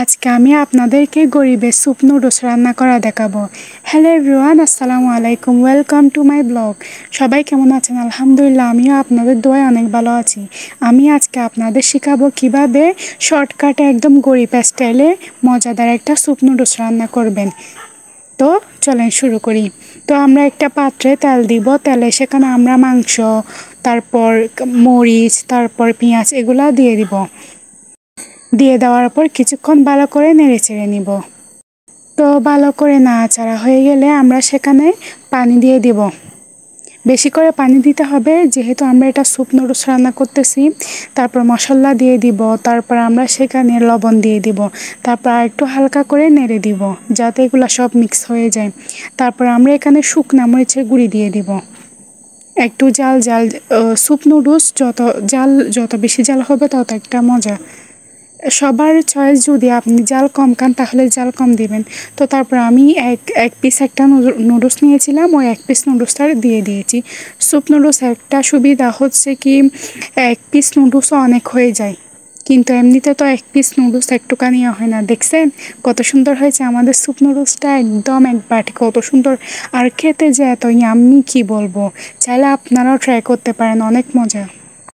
আজকে আমি আপনাদেরকে গরিবের স্যুপ নুডলস রান্না করা দেখাবো। হ্যালো এভরিওয়ান, আসসালামু আলাইকুম, ওয়েলকাম টু মাই ব্লগ। সবাই কেমন আছেন? আলহামদুলিল্লাহ, আমিও আপনাদের দোয়ায় অনেক ভালো আছি। আমি আজকে আপনাদের শেখাবো কিভাবে শর্টকাটে একদম গরিব স্টাইলে মজাদার একটা স্যুপ নুডলস রান্না করবেন। তো চলেন শুরু করি। তো আমরা একটা পাত্রে তেল দিব, তেলে সেখানে আমরা মাংস, তারপর মরিচ, তারপর পেঁয়াজ এগুলা দিয়ে দিব। দিয়ে দেওয়ার পর কিছুক্ষণ ভালো করে নেড়ে চেড়ে নিব। তো ভালো করে নাড়াচাড়া হয়ে গেলে আমরা সেখানে পানি দিয়ে দিব। বেশি করে পানি দিতে হবে, যেহেতু আমরা এটা স্যুপ নুডলস রান্না করতেছি। তারপর মশলা দিয়ে দিব, তারপর আমরা সেখানে লবণ দিয়ে দিব, তারপর একটু হালকা করে নেড়ে দিব যাতে এগুলো সব মিক্স হয়ে যায়। তারপর আমরা এখানে শুকনা মরিচের গুঁড়ি দিয়ে দিব। একটু জাল জাল স্যুপ নুডলস যত বেশি জাল হবে তত একটা মজা। সবার চয়েস, যদি আপনি জাল কম খান তাহলে জাল কম দিবেন। তো তারপর আমি এক পিস একটা নুডলস নিয়েছিলাম, ওই এক পিস নুডলসটা দিয়ে দিয়েছি। স্যুপ নুডলস একটা সুবিধা হচ্ছে কি, এক পিস নুডলসও অনেক হয়ে যায়, কিন্তু এমনিতে তো এক পিস নুডলস একটুখানি হয় না। দেখছেন কত সুন্দর হয়েছে আমাদের স্যুপ নুডলসটা, একদম এক বাটি, কত সুন্দর। আর খেতে যে এত ইয়াম্মি কি বলবো, চাইলে আপনারাও ট্রাই করতে পারেন, অনেক মজা।